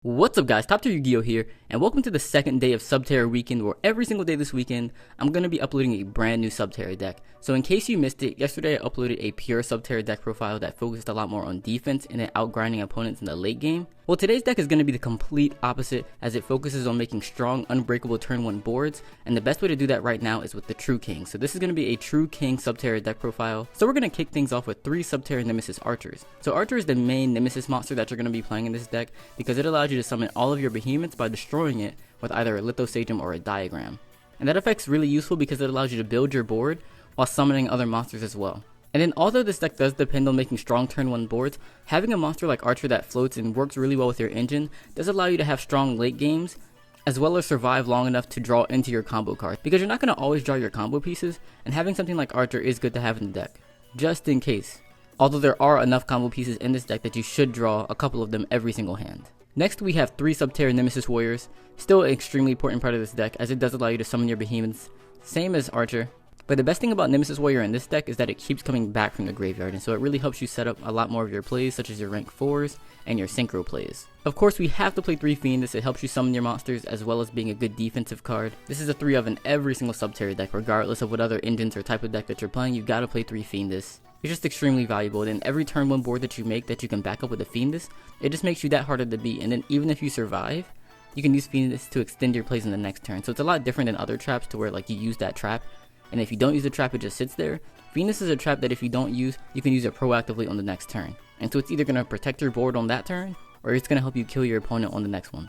What's up guys, TopTierYugioh here, and welcome to the second day of Subterror Weekend, where every single day this weekend, I'm going to be uploading a brand new Subterror deck. So in case you missed it, yesterday I uploaded a pure Subterror deck profile that focused a lot more on defense and then outgrinding opponents in the late game. Well, today's deck is going to be the complete opposite, as it focuses on making strong, unbreakable turn 1 boards, and the best way to do that right now is with the True King. So this is going to be a True King Subterror deck profile. So we're going to kick things off with 3 Subterror Nemesis Archers. So Archer is the main Nemesis monster that you're going to be playing in this deck, because it allows you to summon all of your behemoths by destroying it with either a Lithosagym or a diagram. And that effect's really useful because it allows you to build your board while summoning other monsters as well. And then although this deck does depend on making strong turn 1 boards, having a monster like Archer that floats and works really well with your engine does allow you to have strong late games, as well as survive long enough to draw into your combo card, because you're not going to always draw your combo pieces, and having something like Archer is good to have in the deck, just in case. Although there are enough combo pieces in this deck that you should draw a couple of them every single hand. Next we have 3 Subterror Nemesis Warriors, still an extremely important part of this deck as it does allow you to summon your behemoths, same as Archer. But the best thing about Nemesis Warrior in this deck is that it keeps coming back from the graveyard, and so it really helps you set up a lot more of your plays, such as your rank 4s and your synchro plays. Of course, we have to play 3 Fiendess. It helps you summon your monsters as well as being a good defensive card. This is a 3 of in every single Subterror deck, regardless of what other engines or type of deck that you're playing. You gotta play 3 Fiendess. It's just extremely valuable, and every turn 1 board that you make that you can back up with a Fiendess, it just makes you that harder to beat, and then even if you survive, you can use Fiendess to extend your plays in the next turn. So it's a lot different than other traps to where like you use that trap, and if you don't use the trap, it just sits there. Fiendess is a trap that if you don't use, you can use it proactively on the next turn. And so it's either going to protect your board on that turn, or it's going to help you kill your opponent on the next one.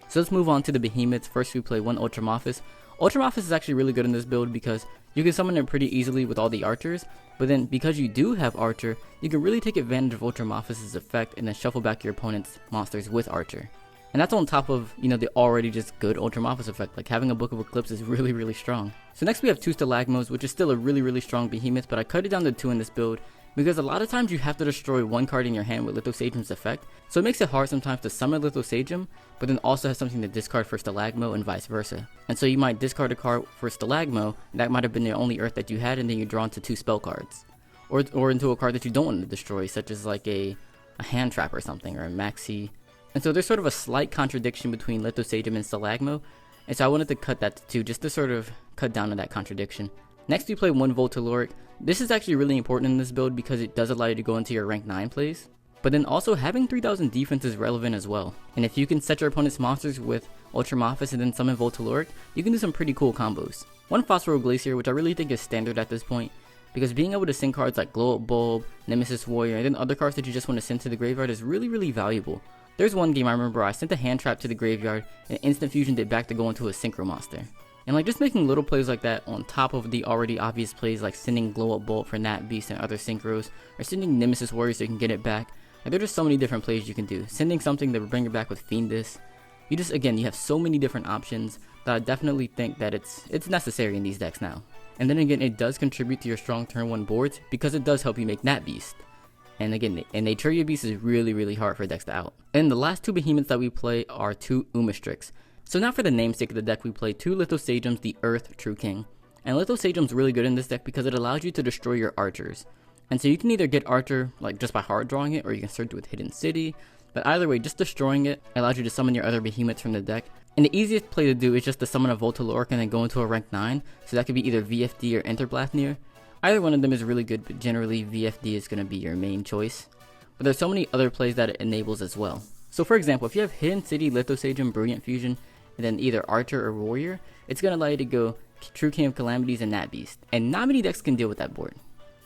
So let's move on to the behemoths. First we play 1 Ultramophis. Ultramophis is actually really good in this build because you can summon it pretty easily with all the archers, but then because you do have Archer, you can really take advantage of Ultramophis' effect and then shuffle back your opponent's monsters with Archer. And that's on top of, the already just good Ultramophis effect. Like having a Book of Eclipse is really strong. So next we have 2 Stalagmos, which is still a really strong behemoth, but I cut it down to 2 in this build because a lot of times you have to destroy 1 card in your hand with Lithosagym's effect. So it makes it hard sometimes to summon Lithosagym, but then also have something to discard for Stalagmo and vice versa. And so you might discard a card for Stalagmo, and that might have been the only earth that you had, and then you're drawn to 2 spell cards. Or into a card that you don't want to destroy, such as like a hand trap or something, or a maxi. And so there's sort of a slight contradiction between Lithosagym and Stalagmo, and so I wanted to cut that to 2 just to sort of cut down on that contradiction. Next we play 1 Voltaloric. This is actually really important in this build because it does allow you to go into your rank 9 plays, but then also having 3000 defense is relevant as well. And if you can set your opponent's monsters with Ultramophis and then summon Voltaloric, you can do some pretty cool combos. 1 Phosphoro Glacier, which I really think is standard at this point, because being able to send cards like Glow Up Bulb, Nemesis Warrior, and then other cards that you just want to send to the graveyard is really valuable. There's one game I remember I sent a hand trap to the graveyard and instant fusioned it back to go into a synchro monster. And like just making little plays like that on top of the already obvious plays like sending Glow Up Bolt for Nat Beast and other synchros, or sending Nemesis Warrior so you can get it back. Like there's just so many different plays you can do. Sending something to bring it back with Fiendess. You have so many different options that I definitely think that it's necessary in these decks now. And then again, it does contribute to your strong turn 1 boards because it does help you make Nat Beast. And again, Naturia Beast is really hard for decks to out. And the last 2 behemoths that we play are 2 Umastrix. So now for the namesake of the deck, we play 2 Lithosagyms, the Earth True King. And Lithosagym's really good in this deck because it allows you to destroy your archers. And so you can either get Archer like just by hard drawing it, or you can search it with Hidden City. But either way, just destroying it allows you to summon your other behemoths from the deck. And the easiest play to do is just to summon a Voltaloric and then go into a rank 9. So that could be either VFD or Enterblathnir. Either one of them is really good, but generally VFD is going to be your main choice. But there's so many other plays that it enables as well. So for example, if you have Hidden City, Lithosagym, Brilliant Fusion, and then either Archer or Warrior, it's going to allow you to go True King of Calamities and Nat Beast. And not many decks can deal with that board.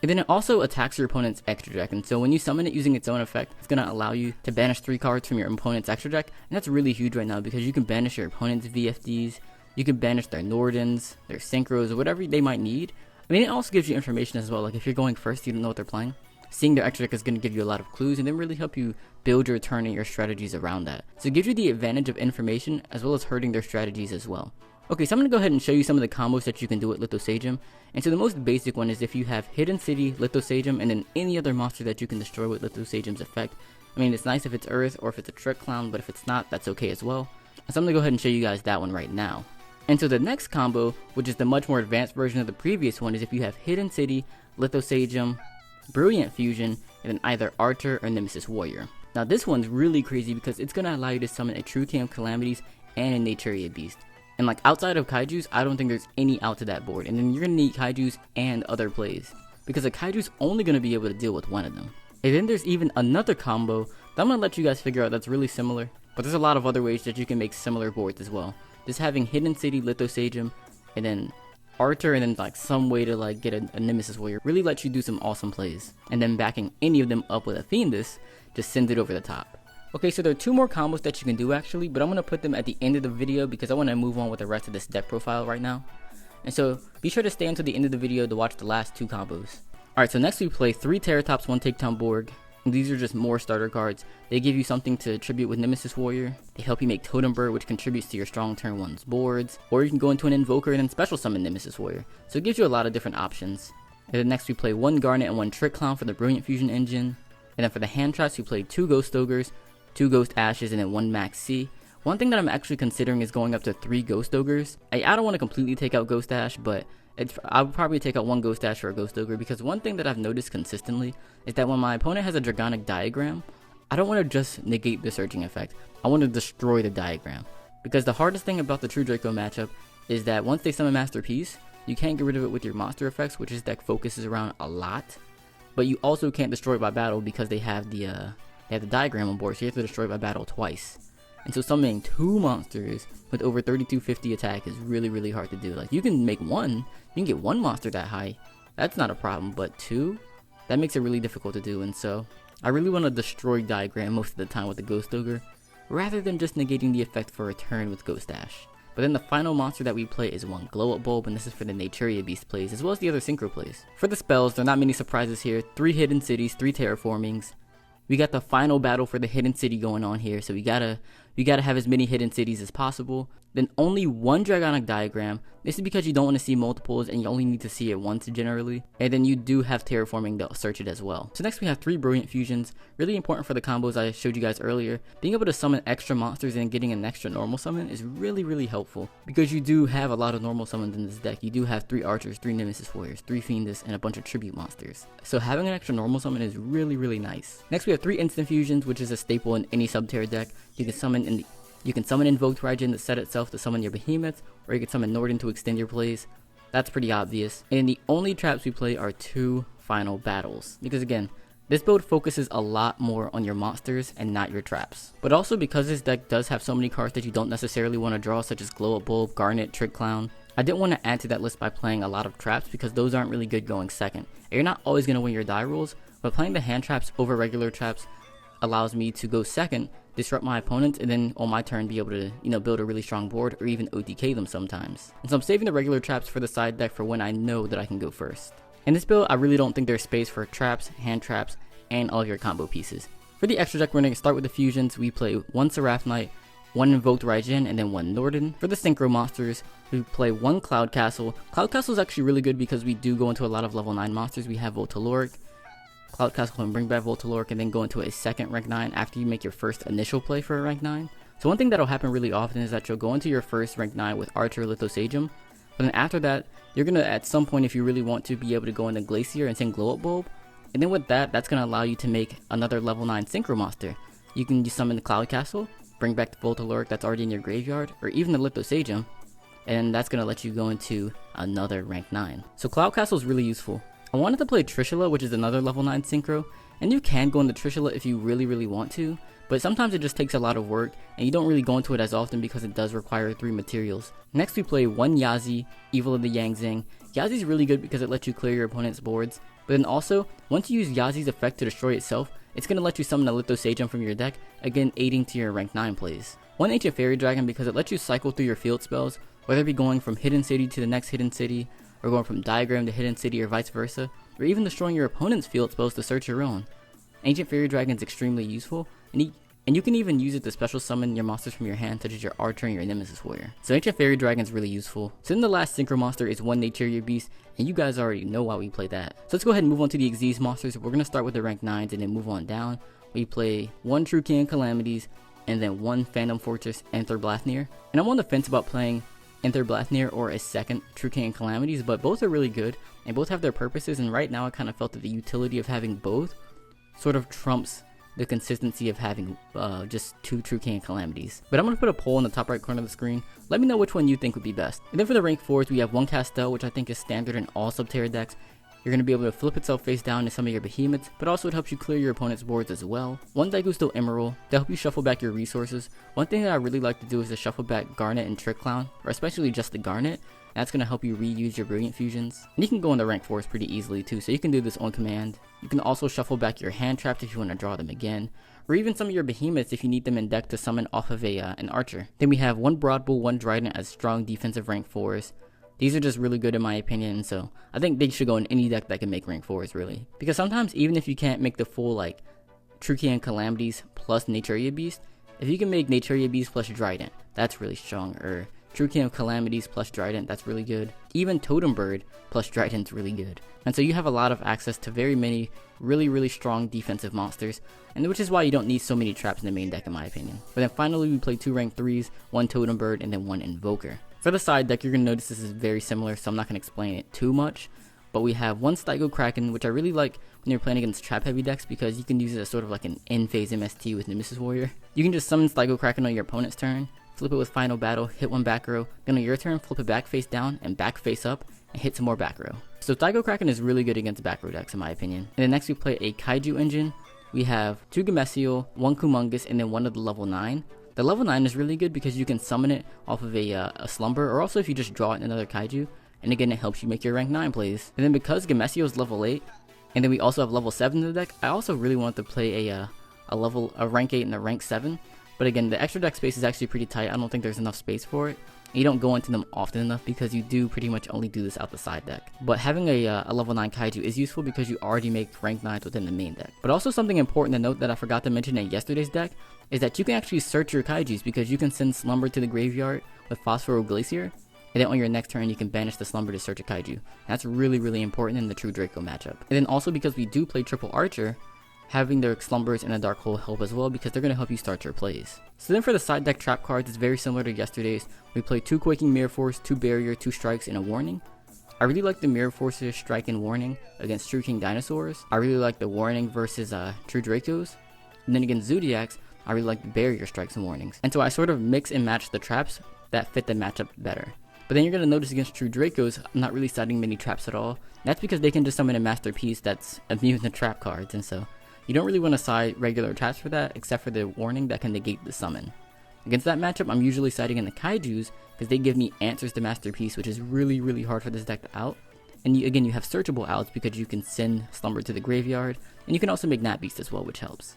And then it also attacks your opponent's extra deck, and so when you summon it using its own effect, it's going to allow you to banish 3 cards from your opponent's extra deck, and that's really huge right now because you can banish your opponent's VFDs, you can banish their Nordens, their Synchros, whatever they might need. I mean, it also gives you information as well, like if you're going first, you don't know what they're playing. Seeing their extra deck is going to give you a lot of clues and then really help you build your turn and your strategies around that. So it gives you the advantage of information as well as hurting their strategies as well. Okay, so I'm going to go ahead and show you some of the combos that you can do with Lithosagym. And so the most basic one is if you have Hidden City, Lithosagym, and then any other monster that you can destroy with Lithosagym's effect. I mean, it's nice if it's Earth or if it's a Trick Clown, but if it's not, that's okay as well. So I'm going to go ahead and show you guys that one right now. And so the next combo, which is the much more advanced version of the previous one, is if you have Hidden City, Lithosagym, Brilliant Fusion, and then either Archer or Nemesis Warrior. Now this one's really crazy because it's going to allow you to summon a True King of Calamities and a Naturia Beast. And like outside of Kaijus, I don't think there's any out to that board. And then you're going to need Kaijus and other plays, because a Kaiju's only going to be able to deal with one of them. And then there's even another combo that I'm going to let you guys figure out that's really similar. But there's a lot of other ways that you can make similar boards as well. Just having Hidden City, Lithosagym, and then Arthur, and then like some way to like get a Nemesis warrior really lets you do some awesome plays. And then backing any of them up with a Fiendess just sends it over the top. Okay, so there are 2 more combos that you can do actually, but I'm going to put them at the end of the video because I want to move on with the rest of this deck profile right now. And so be sure to stay until the end of the video to watch the last 2 combos. Alright, so next we play 3 Terrortops, 1 Takedown Borg. And these are just more starter cards. They give you something to tribute with Nemesis Warrior. They help you make Totem Bird, which contributes to your strong turn 1's boards. Or you can go into an Invoker and then special summon Nemesis Warrior. So it gives you a lot of different options. And then next we play 1 Garnet and 1 Trick Clown for the Brilliant Fusion engine. And then for the hand traps we play 2 Ghost Ogres, 2 Ghost Ashes, and then 1 Max C. One thing that I'm actually considering is going up to 3 Ghost Ogres. I don't want to completely take out Ghost Ash, but I would probably take out 1 Ghost Ash for a Ghost Ogre, because one thing that I've noticed consistently is that when my opponent has a Dragonic Diagram, I don't want to just negate the searching effect. I want to destroy the diagram. Because the hardest thing about the True Draco matchup is that once they summon Masterpiece, you can't get rid of it with your monster effects, which this deck focuses around a lot. But you also can't destroy it by battle because they have the diagram on board, so you have to destroy it by battle twice. And so summoning 2 monsters with over 3250 attack is really, really hard to do. Like, you can make 1, you can get 1 monster that high, that's not a problem, but 2, that makes it really difficult to do. And so I really want to destroy diagram most of the time with the Ghost Ogre, rather than just negating the effect for a turn with Ghost Ash. But then the final monster that we play is 1 Glow Up Bulb, and this is for the Naturia Beast plays, as well as the other Synchro plays. For the spells, there are not many surprises here. 3 Hidden Cities, 3 Terraformings. We got the final battle for the Hidden City going on here, so we gotta have as many Hidden Cities as possible. Then only 1 Dragonic Diagram. This is because you don't want to see multiples and you only need to see it once generally. And then you do have Terraforming to search it as well. So next we have 3 Brilliant Fusions. Really important for the combos I showed you guys earlier. Being able to summon extra monsters and getting an extra normal summon is really, really helpful, because you do have a lot of normal summons in this deck. You do have 3 Archers, 3 Nemesis Warriors, 3 Fiendess, and a bunch of Tribute monsters. So having an extra normal summon is really, really nice. Next we have 3 Instant Fusions, which is a staple in any Subterror deck. You can summon Invoked Raijin to set itself to summon your Behemoth, or you can summon Norden to extend your plays. That's pretty obvious. And the only traps we play are 2 Final Battles, because again, this build focuses a lot more on your monsters and not your traps. But also because this deck does have so many cards that you don't necessarily want to draw, such as Glow Up Bulb, Garnet, Trick Clown, I didn't want to add to that list by playing a lot of traps, because those aren't really good going second. And you're not always going to win your die rolls, but playing the hand traps over regular traps allows me to go second, disrupt my opponent, and then on my turn be able to, build a really strong board, or even OTK them sometimes. And so I'm saving the regular traps for the side deck for when I know that I can go first. In this build, I really don't think there's space for traps, hand traps, and all of your combo pieces. For the extra deck, we're going to start with the fusions. We play 1 Seraph Knight, 1 Invoked Raijin, and then 1 Norden. For the Synchro monsters, we play 1 CLOUDCASTLE. CLOUDCASTLE is actually really good because we do go into a lot of level 9 monsters. We have Voltaloric, CLOUDCASTLE can bring back Voltaloric, and then go into a second rank 9 after you make your first initial play for a rank 9. So one thing that'll happen really often is that you'll go into your first rank 9 with Archer, Lithosagym, but then after that, you're going to at some point, if you really want to, be able to go into Glacier and send Glow Up Bulb, and then with that, that's going to allow you to make another level 9 Synchro monster. You can just summon the CLOUDCASTLE, bring back the Voltaloric that's already in your graveyard, or even the Lithosagym, and that's going to let you go into another rank 9. So CLOUDCASTLE is really useful. I wanted to play Trishula, which is another level 9 Synchro, and you can go into Trishula if you really, really want to, but sometimes it just takes a lot of work, and you don't really go into it as often because it does require 3 materials. Next we play 1 Yazi, Evil of the Yangzing. Yazi's really good because it lets you clear your opponent's boards, but then also, once you use Yazi's effect to destroy itself, it's going to let you summon a Lithosagym from your deck, again aiding to your rank 9 plays. 1 Ancient Fairy Dragon because it lets you cycle through your field spells, whether it be going from Hidden City to the next Hidden City, or going from Diagram to Hidden City, or vice versa, or even destroying your opponent's field spells to search your own. Ancient Fairy Dragon is extremely useful, and you can even use it to special summon your monsters from your hand, such as your Archer and your Nemesis Warrior. So Ancient Fairy Dragon is really useful. So then the last Synchro monster is 1 Naturia Beast, and you guys already know why we play that. So let's go ahead and move on to the Xyz monsters. We're going to start with the rank 9s and then move on down. We play 1 True King Calamities, and then 1 Phantom Fortress Aether Blathnir. And I'm on the fence about playing Aether Blathnir or a second True King Calamities, but both are really good, and both have their purposes, and right now I kind of felt that the utility of having both sort of trumps the consistency of having just 2 True King Calamities. But I'm going to put a poll in the top right corner of the screen. Let me know which one you think would be best. And then for the rank 4s, we have 1 Castel, which I think is standard in all Subterror decks. You're going to be able to flip itself face down to some of your behemoths, but also it helps you clear your opponent's boards as well. 1 DAIGUSTO EMERAL to help you shuffle back your resources. One thing that I really like to do is to shuffle back Garnet and Trick Clown, or especially just the Garnet. That's going to help you reuse your Brilliant Fusions. And you can go in the rank 4s pretty easily too, so you can do this on command. You can also shuffle back your hand traps if you want to draw them again, or even some of your behemoths if you need them in deck to summon off of an archer. Then we have 1 Broadbull, 1 Drident as strong defensive rank 4s. These are just really good in my opinion, so I think they should go in any deck that can make rank 4s really. Because sometimes even if you can't make the full like True King Calamities plus Naturia Beast, if you can make Naturia Beast plus Drident, that's really strong. Or True King of Calamities plus Drident, that's really good. Even Totem Bird plus Drident's really good. And so you have a lot of access to very many really strong defensive monsters, and which is why you don't need so many traps in the main deck in my opinion. But then finally we play 2 rank 3s, 1 Totem Bird, and then 1 Invoker. For the side deck, you're going to notice this is very similar, so I'm not going to explain it too much. But we have 1 Stalagmo Kraken, which I really like when you're playing against trap heavy decks because you can use it as sort of like an end phase MST with Nemesis Warrior. You can just summon Stalagmo Kraken on your opponent's turn, flip it with Final Battle, hit 1 back row, then on your turn flip it back face down and back face up and hit some more back row. So Stalagmo Kraken is really good against back row decks in my opinion. And then next we play a Kaiju engine. We have 2 Gameciel, 1 Kumungus, and then 1 of the level 9. The level 9 is really good because you can summon it off of a Slumber, or also if you just draw it in another Kaiju, and again it helps you make your rank 9 plays. And then because Gameciel is level 8, and then we also have level 7 in the deck, I also really want to play a rank 8 and a rank 7, but again the extra deck space is actually pretty tight. I don't think there's enough space for it. You don't go into them often enough because you do pretty much only do this out the side deck. But having a level 9 Kaiju is useful because you already make rank 9s within the main deck. But also something important to note that I forgot to mention in yesterday's deck is that you can actually search your Kaijus because you can send Slumber to the graveyard with Phosphoro Glacier, and then on your next turn you can banish the Slumber to search a Kaiju. That's really important in the True Draco matchup. And then also because we do play triple Archer, having their Slumbers in a Dark Hole help as well because they're going to help you start your plays. So then for the side deck trap cards, it's very similar to yesterday's. We play 2 Quaking Mirror Force, 2 Barrier, 2 Strikes, and a Warning. I really like the Mirror Force's Strike and Warning against True King Dinosaurs. I really like the Warning versus True Dracos. And then against Zoodiacs, I really like the Barrier Strikes and Warnings. And so I sort of mix and match the traps that fit the matchup better. But then you're going to notice against True Dracos, I'm not really siding many traps at all. That's because they can just summon a Masterpiece that's immune to trap cards, and so you don't really want to side regular traps for that, except for the Warning that can negate the summon. Against that matchup, I'm usually siding in the Kaijus, because they give me answers to Masterpiece, which is really hard for this deck to out. And again, you have searchable outs because you can send Slumber to the graveyard, and you can also make Nat Beast as well, which helps.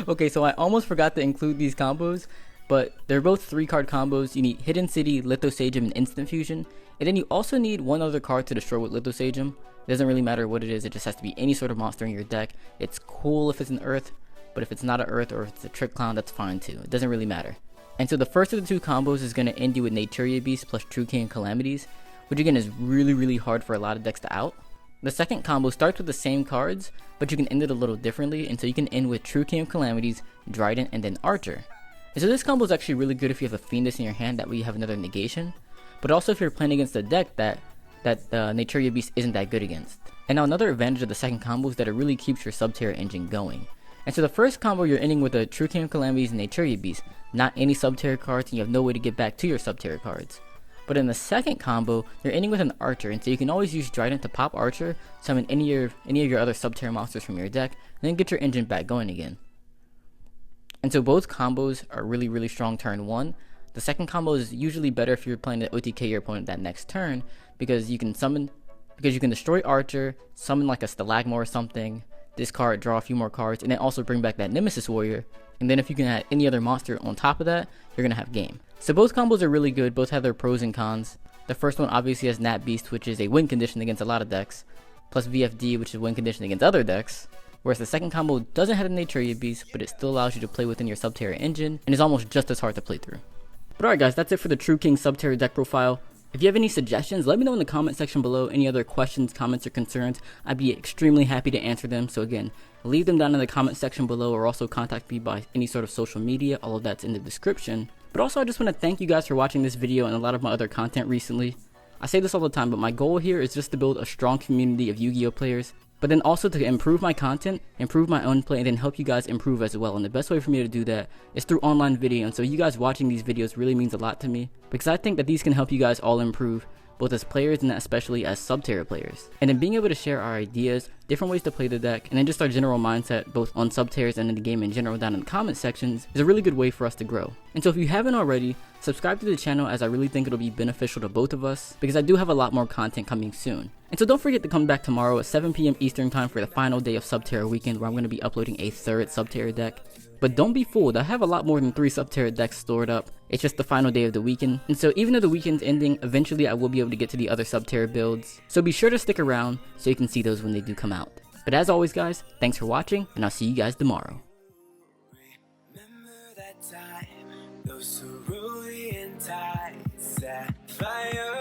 Okay, so I almost forgot to include these combos, but they're both 3-card combos. You need Hidden City, Lithosagym, and Instant Fusion, and then you also need 1 other card to destroy with Lithosagym. It doesn't really matter what it is, it just has to be any sort of monster in your deck. It's cool if it's an Earth, but if it's not an Earth or if it's a Trick Clown, that's fine too. It doesn't really matter. And so the first of the 2 combos is going to end you with Naturia Beast plus True King Calamities, which again is really hard for a lot of decks to out. The second combo starts with the same cards, but you can end it a little differently, and so you can end with True King of Calamities, Drident, and then Archer. And so this combo is actually really good if you have a Fiendess in your hand, that way you have another negation, but also if you're playing against a deck that Naturia Beast isn't that good against. And now another advantage of the second combo is that it really keeps your Subterror engine going. And so the first combo you're ending with a True King of Calamities and Naturia Beast, not any Subterror cards, and you have no way to get back to your Subterror cards. But in the second combo, you're ending with an Archer, and so you can always use Drident to pop Archer, summon any of your other Subterror monsters from your deck, and then get your engine back going again. And so both combos are really strong turn 1. The second combo is usually better if you're playing to OTK your opponent that next turn, because you can destroy Archer, summon like a Stalagmo or something, discard, draw a few more cards, and then also bring back that Nemesis Warrior. And then if you can add any other monster on top of that, you're gonna have game. So both combos are really good, both have their pros and cons. The first one obviously has Nat Beast, which is a win condition against a lot of decks, plus VFD, which is win condition against other decks. Whereas the second combo doesn't have a Naturia Beast, but it still allows you to play within your Subterror engine, and is almost just as hard to play through. But alright guys, that's it for the True King Subterror deck profile. If you have any suggestions, let me know in the comment section below. Any other questions, comments, or concerns, I'd be extremely happy to answer them. So again, leave them down in the comment section below, or also contact me by any sort of social media. All of that's in the description. But also I just want to thank you guys for watching this video and a lot of my other content recently. I say this all the time, but my goal here is just to build a strong community of Yu-Gi-Oh players. but then also to improve my content, improve my own play, and then help you guys improve as well. And the best way for me to do that is through online video. And so you guys watching these videos really means a lot to me, because I think that these can help you guys all improve, both as players and especially as Subterror players. And then being able to share our ideas, different ways to play the deck, and then just our general mindset both on Subterrors and in the game in general down in the comment sections is a really good way for us to grow. And so if you haven't already, subscribe to the channel, as I really think it'll be beneficial to both of us, because I do have a lot more content coming soon. And so don't forget to come back tomorrow at 7 PM Eastern time for the final day of Subterror Weekend, where I'm going to be uploading a third Subterror deck. But don't be fooled, I have a lot more than 3 Subterror decks stored up. It's just the final day of the weekend. And so even though the weekend's ending, eventually I will be able to get to the other Subterror builds. So be sure to stick around so you can see those when they do come out. But as always guys, thanks for watching, and I'll see you guys tomorrow. Remember that time, those cerulean tides set fire